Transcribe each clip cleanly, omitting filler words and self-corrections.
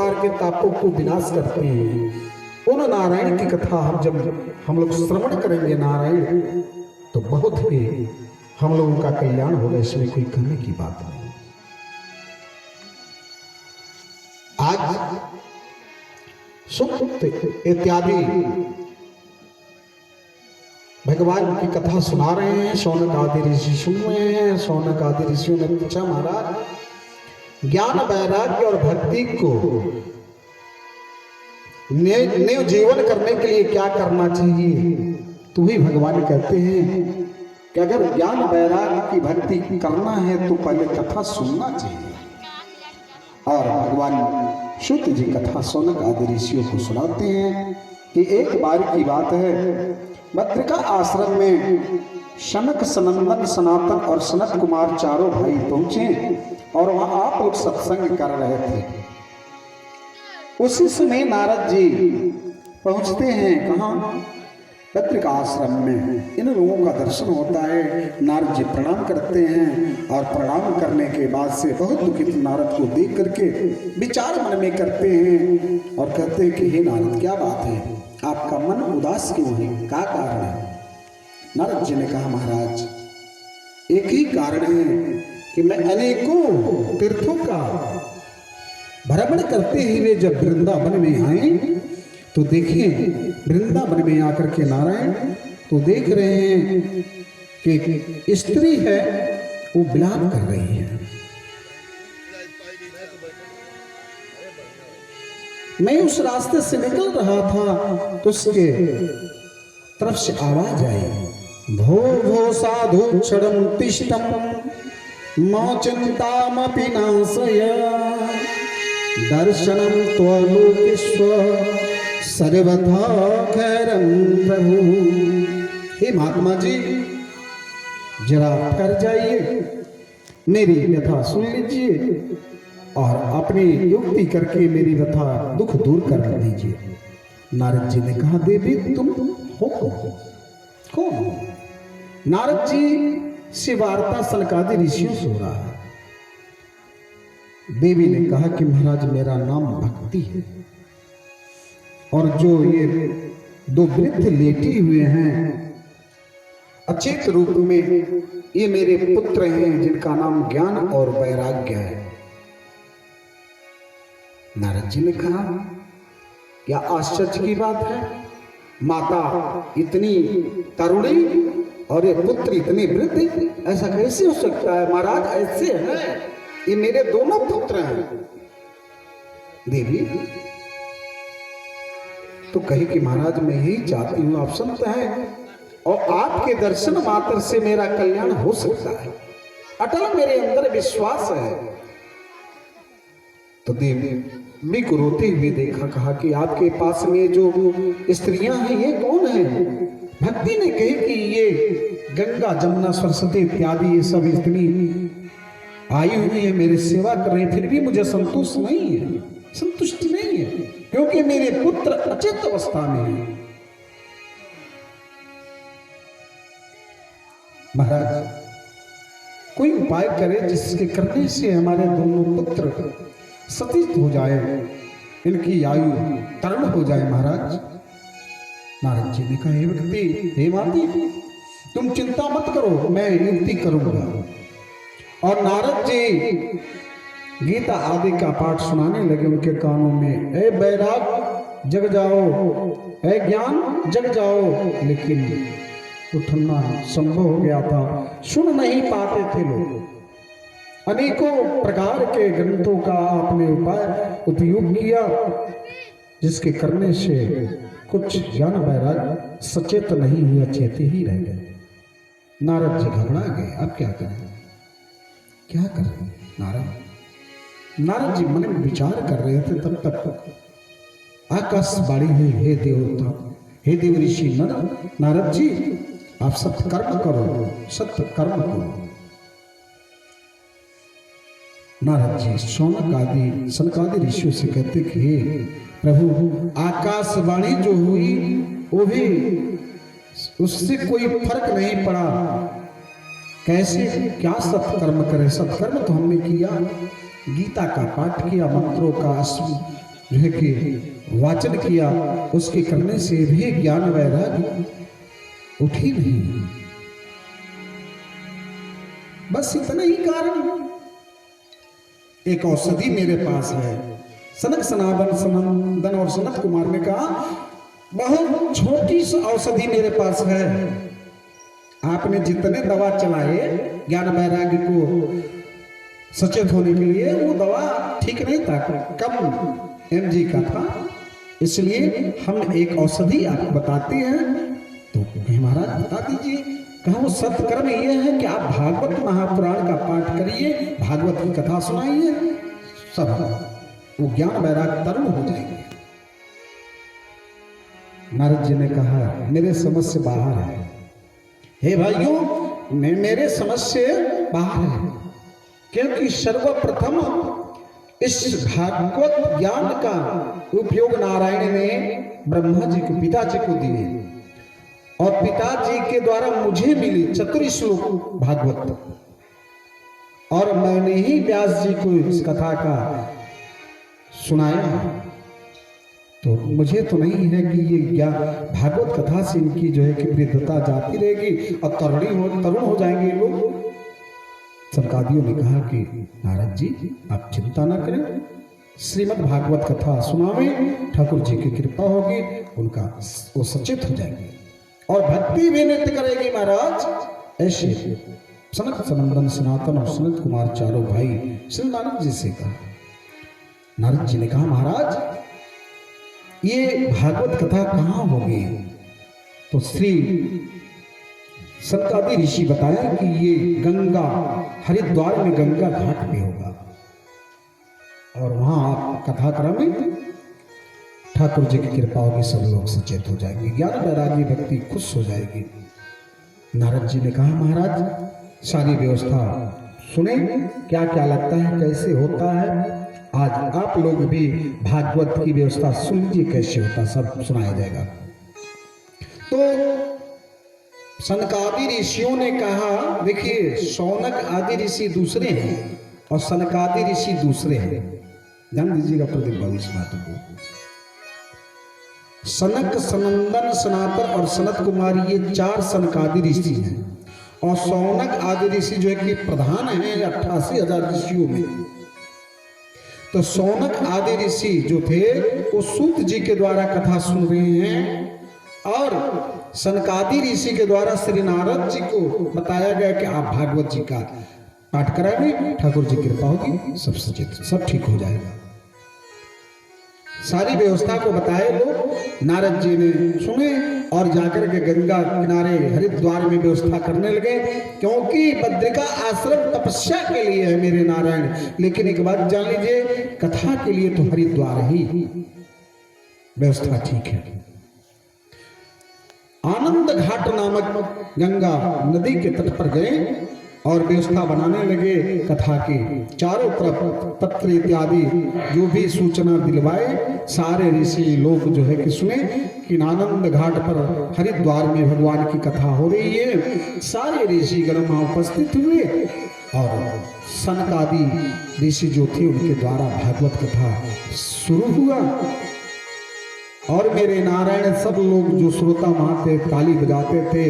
प्रकार के तापों को विनाश करते हैं, उन नारायण की कथा हम लोग श्रवण करेंगे नारायण, तो बहुत ही हम लोगों का कल्याण होगा। इसमें कोई कहने की बात नहीं। आज सुक्त इत्यादि भगवान की कथा सुना रहे हैं। शौनक आदि ऋषि सुन रहे हैं। शौनक आदि ऋषियों ने पूछा, महाराज ज्ञान वैराग्य और भक्ति को नव जीवन करने के लिए क्या करना चाहिए? तो ही भगवान कहते हैं कि अगर ज्ञान वैराग्य की भक्ति करना है तो पहले कथा सुनना चाहिए। और भगवान शुद्ध जी कथा शौनक आदि ऋषियों को सुनाते हैं कि एक बार की बात है, बद्रिका आश्रम में शनक, सनंदन, सनातन और सनत कुमार चारों भाई पहुंचे और वहां आप लोग सत्संग कर रहे थे। उसी समय नारद जी पहुंचते हैं। कहाँ? बद्रिका आश्रम में। इन लोगों का दर्शन होता है। नारद जी प्रणाम करते हैं और प्रणाम करने के बाद से बहुत दुखित नारद को देख करके विचार मन में करते हैं और कहते हैं कि हे नारद, क्या बात है, आपका मन उदास क्यों है, क्या कारण है? नारद जी ने कहा, महाराज एक ही कारण है कि मैं अनेकों तीर्थों का भ्रमण करते हुए जब वृंदावन में आए तो देखिए वृंदावन में आकर के नारायण तो देख रहे हैं कि स्त्री है वो विलाप कर रही है। मैं उस रास्ते से निकल रहा था तो उसके तरफ से आवाज आई, भो भो साधु क्षणम तिष्ठम मा चिंतामपि नाशय दर्शनम त्वलोकेश्वर सर्वथा खैरम प्रभु। हे महात्मा जी, जरा ठहर जाइए, मेरी व्यथा सुन लीजिए और अपनी युक्ति करके मेरी व्यथा दुख दूर कर दीजिए। नारद जी ने कहा, देवी तुम हो कौन हो? नारद जी से वार्ता सनकादि ऋषियों से हो रहा है। देवी ने कहा कि महाराज मेरा नाम भक्ति है और जो ये दो वृद्ध लेटे हुए हैं अचेत रूप में, ये मेरे पुत्र हैं जिनका नाम ज्ञान और वैराग्य है। नारद जी ने कहा, क्या आश्चर्य की बात है, माता इतनी तरुणी और ये पुत्र इतने वृद्ध, ऐसा कैसे हो सकता है? महाराज ऐसे है, ये मेरे दोनों पुत्र हैं। देवी तो कहे कि महाराज मैं ही चाहती हूं, आप संत हैं और आपके दर्शन मात्र से मेरा कल्याण हो सकता है, अटल मेरे अंदर विश्वास है। तो देवी को रोते हुए देखा, कहा कि आपके पास में जो स्त्रियां हैं ये कौन है? भक्ति ने कही कि ये गंगा, जमुना, सरस्वती इत्यादि ये सब स्त्री आई हुई है, मेरी सेवा कर रही, फिर भी मुझे संतुष्ट नहीं है, संतुष्टि नहीं है, क्योंकि मेरे पुत्र अचेत अवस्था में है। महाराज कोई उपाय करे जिसके करने से हमारे दोनों पुत्र सतीत हो जाए, इनकी आयु तरण हो जाए। महाराज नारद जी ने कहा, हे भक्ति, हे माती, तुम चिंता मत करो, मैं युक्ति करूंगा। और नारद जी गीता आदि का पाठ सुनाने लगे उनके कानों में, ए बैराग जग जाओ, ए ज्ञान जग जाओ। लेकिन उठना संभव हो गया था, सुन नहीं पाते थे लोग। अनेकों प्रकार के ग्रंथों का आपने उपाय उपयोग किया जिसके करने से कुछ ज्ञान वैराग सचेत नहीं हुए, चेते ही रह गए। नारद जी घबरा गए, अब क्या करें, क्या करें? नारद जी मन में विचार कर रहे थे, तब तक आकाशवाणी हुई, हे देवता, हे देव ऋषि नारद जी, आप सत्य कर्म करो, सत्य कर्म करो। नारद जी शौनक आदि सनकादि ऋषियों से कहते कि हे प्रभु, आकाशवाणी जो हुई वो भी उससे कोई फर्क नहीं पड़ा, कैसे क्या सत्कर्म करें? सत्कर्म तो हमने किया, गीता का पाठ किया, मंत्रों का जो है कि वाचन किया, उसके करने से भी ज्ञान वैराग्य उठी नहीं। बस इतना ही कारण। एक औषधि मेरे पास है। सनक सनंदन और सनत कुमार ने कहा, बहुत छोटी सी औषधि मेरे पास है। आपने जितने दवा चलाए ज्ञान वैराग्य को सचेत होने के लिए, वो दवा ठीक नहीं था, कम एमजी का था। इसलिए हम एक औषधि आपको बताते हैं। तो महाराज बता दीजिए। कहा, वो सत्कर्म ये है कि आप भागवत महापुराण का पाठ करिए, भागवत की कथा सुनाइए, सब वो ज्ञान वैराग्य तरुण हो जाएंगे। नारद जी ने कहा, मेरे समझ से बाहर है। हे भाइयों, मेरे समझ से बाहर है, क्योंकि सर्वप्रथम इस भागवत ज्ञान का उपयोग नारायण ने ब्रह्मा जी को, पिताजी को दिए, और पिताजी के द्वारा मुझे मिली चतुर्श्लोक भागवत, और मैंने ही व्यास जी को इस कथा का सुनाया। तो मुझे तो नहीं है कि ये ज्ञान भागवत कथा से इनकी जो है कि वृद्धता जाती रहेगी और तरुण हो जाएंगे लोग। सनकादियों ने कहा कि नारद जी आप चिंता ना करें, श्रीमद् भागवत कथा सुनावे, ठाकुर जी की कृपा होगी, उनका वो सचेत हो जाएंगे और भक्ति भी नृत्य करेगी महाराज। ऐसे सनक सनंदन सनातन और सनत कुमार चारों भाई श्री नारद जी से कहा। नारद जी ने कहा, महाराज ये भागवत कथा कहाँ होगी? तो श्री सनकादि ऋषि बताया कि ये गंगा, हरिद्वार में गंगा घाट पे होगा, और वहां आप कथा कराएं, ठाकुर जी की कृपा होगी, सब लोग सचेत हो जाएंगे, ज्ञान वैराग्य भक्ति खुश हो जाएगी। नारद जी ने कहा, महाराज सारी व्यवस्था सुने, क्या क्या लगता है, कैसे होता है। आज आप लोग भी भागवत की व्यवस्था सुन लीजिए, कैसे होता, सब सुनाया जाएगा। तो सनकादि ऋषियों ने कहा, देखिए शौनक आदि ऋषि दूसरे हैं और सनकादि ऋषि दूसरे हैं, ध्यान दीजिएगा प्रदीप बाबू इस बात को। सनक, सनंदन, सनातन और सनत कुमार ये चार सनकादि ऋषि हैं, और शौनक आदि ऋषि जो है कि प्रधान है 88,000 ऋषियों में। तो शौनक आदि ऋषि जो थे वो सूत जी के द्वारा कथा सुन रहे हैं, और सनकादि ऋषि के द्वारा श्री नारद जी को बताया गया कि आप भागवत जी का पाठ कराएंगे, ठाकुर जी की कृपा होगी, सब सचेत, सब ठीक हो जाएगा। सारी व्यवस्था को बताए लोग, नारद जी ने सुने और जाकर के गंगा किनारे हरिद्वार में व्यवस्था करने लगे, क्योंकि बद्रिका आश्रम तपस्या के लिए है मेरे नारायण। लेकिन एक बात जान लीजिए, कथा के लिए तो हरिद्वार ही व्यवस्था ठीक है। आनंद घाट नामक गंगा नदी के तट पर गए और व्यवस्था बनाने लगे कथा की। चारों तरफ पत्र इत्यादि जो भी सूचना दिलवाए, सारे ऋषि लोग जो है कि सुने कि आनंद घाट पर हरिद्वार में भगवान की कथा हो रही है। सारे ऋषि गण वहां उपस्थित हुए और सनकादि ऋषि जो थे उनके द्वारा भागवत कथा शुरू हुआ। और मेरे नारायण सब लोग जो श्रोता वहां थे ताली बजाते थे,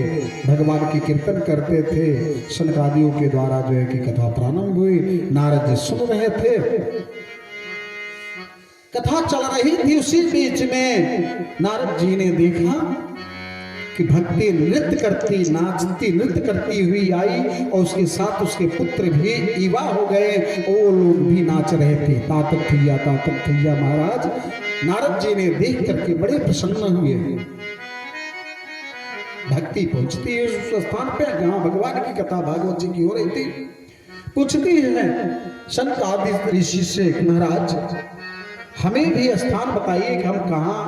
भगवान की कीर्तन करते थे, सनकादियों के द्वारा जो है कि कथा प्रारंभ हुई। नारद जी सुन रहे थे, कथा चल रही थी। उसी बीच में नारद जी ने देखा कि भक्ति नृत्य करती, नाचती, नृत्य करती हुई आई, और उसके साथ उसके पुत्र भी युवा हो गए, वो लोग भी नाच रहे थे। तातक थैया महाराज नारद जी ने देख करके बड़े प्रसन्न हुए। भक्ति पहुंचती है उस स्थान पे जहां भगवान की कथा भागवत जी की हो रही थी। पूछती है सनकादि ऋषि से, महाराज हमें भी स्थान बताइए कि हम कहाँ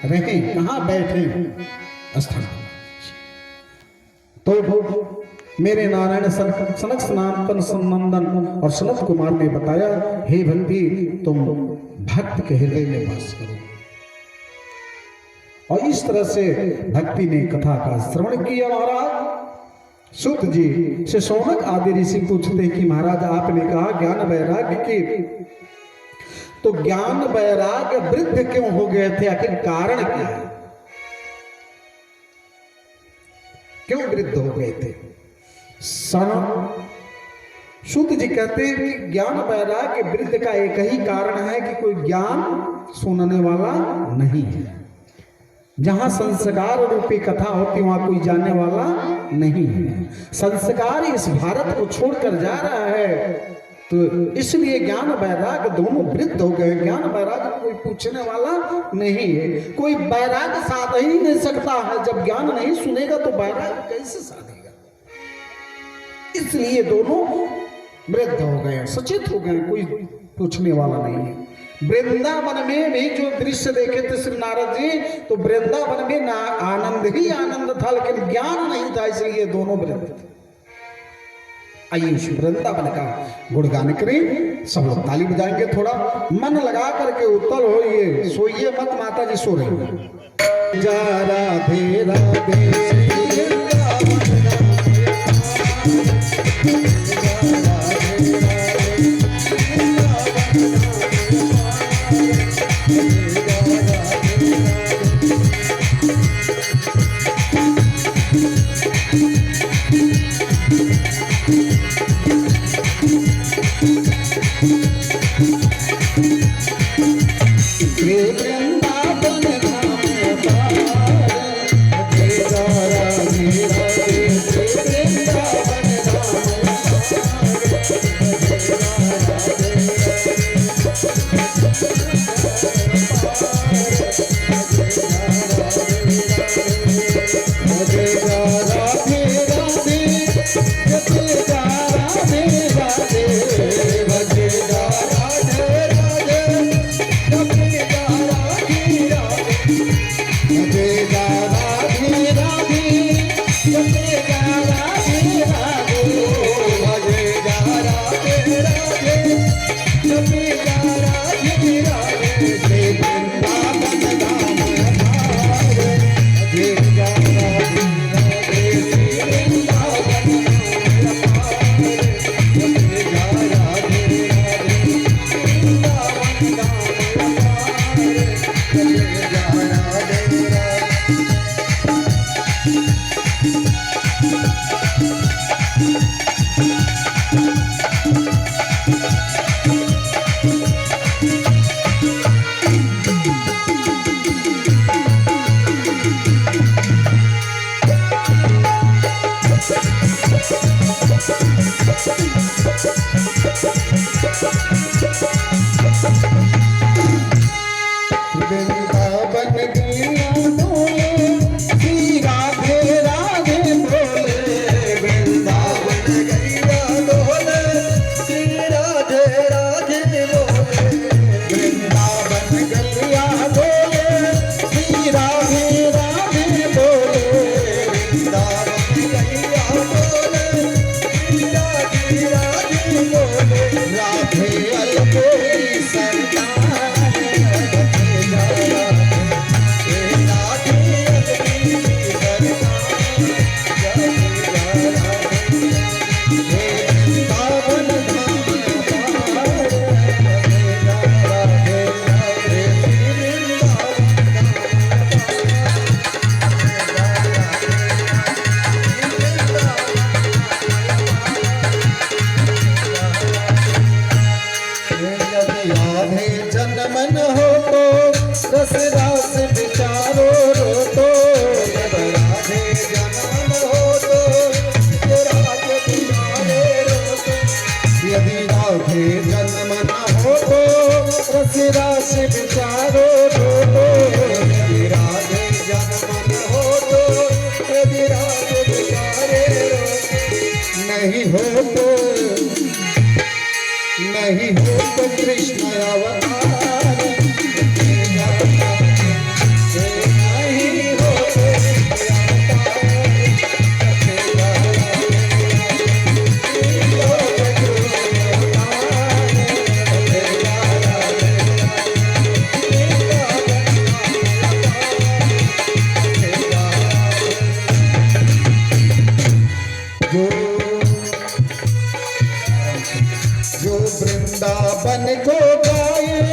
रहें, कहाँ बैठे स्थान। तो मेरे नारायण सनक सनातन सनंदन और सनत कुमार ने बताया, हे भक्ति तुम भक्त के हृदय में वास करो। और इस तरह से भक्ति ने कथा का श्रवण किया। महाराज सूत जी से शौनक आदि ऋषि पूछते कि महाराज आपने कहा ज्ञान वैराग्य की, तो ज्ञान वैराग्य वृद्ध क्यों हो गए थे, आखिर कारण क्या है, क्यों वृद्ध हो गए थे। शुद्ध जी कहते हैं कि ज्ञान वैराग्य वृद्ध का एक ही कारण है कि कोई ज्ञान सुनने वाला नहीं है। जहां संस्कार रूपी कथा होती वहां कोई जानने वाला नहीं है। संस्कार इस भारत को छोड़कर जा रहा है, तो इसलिए ज्ञान वैराग्य दोनों वृद्ध हो गए। ज्ञान वैराग्य कोई पूछने वाला नहीं है, कोई वैराग्य साध ही नहीं सकता है। जब ज्ञान नहीं सुनेगा तो वैराग्य कैसे साधेगा। इसलिए दोनों वृद्ध हो गए, सचेत हो गए, कोई पूछने वाला नहीं है। वृंदावन में भी जो दृश्य देखे थे श्री नारद जी, तो वृंदावन में आनंद ही आनंद था, लेकिन ज्ञान नहीं था, इसलिए दोनों वृद्ध थे। आइए उस वृंदावन का गुणगान करें, सब लोग ताली बजाएंगे, थोड़ा मन लगा करके उत्तल होइए, सोइए मत, माता जी सो रही है। जा राधे राधे नहीं हो तो कृष्ण अवतार नहीं हो जो वृंदावन को गाए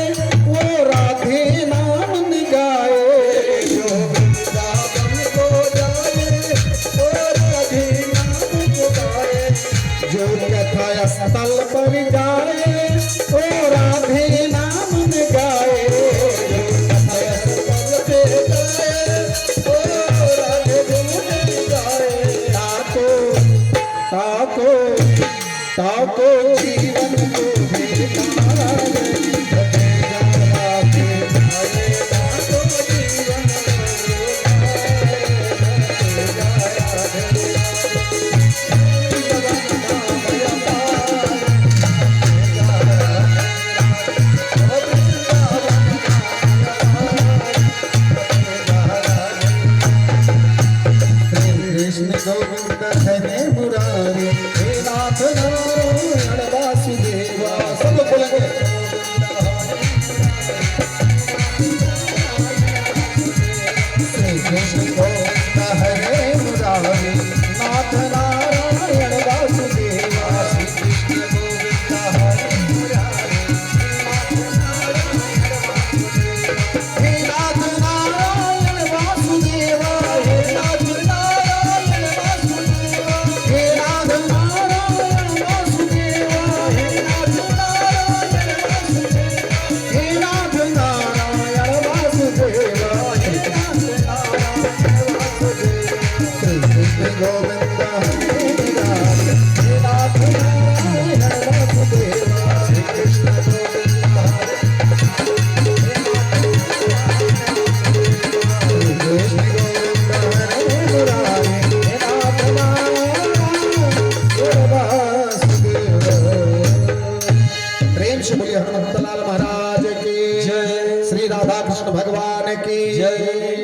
राधा कृष्ण भगवान की जय।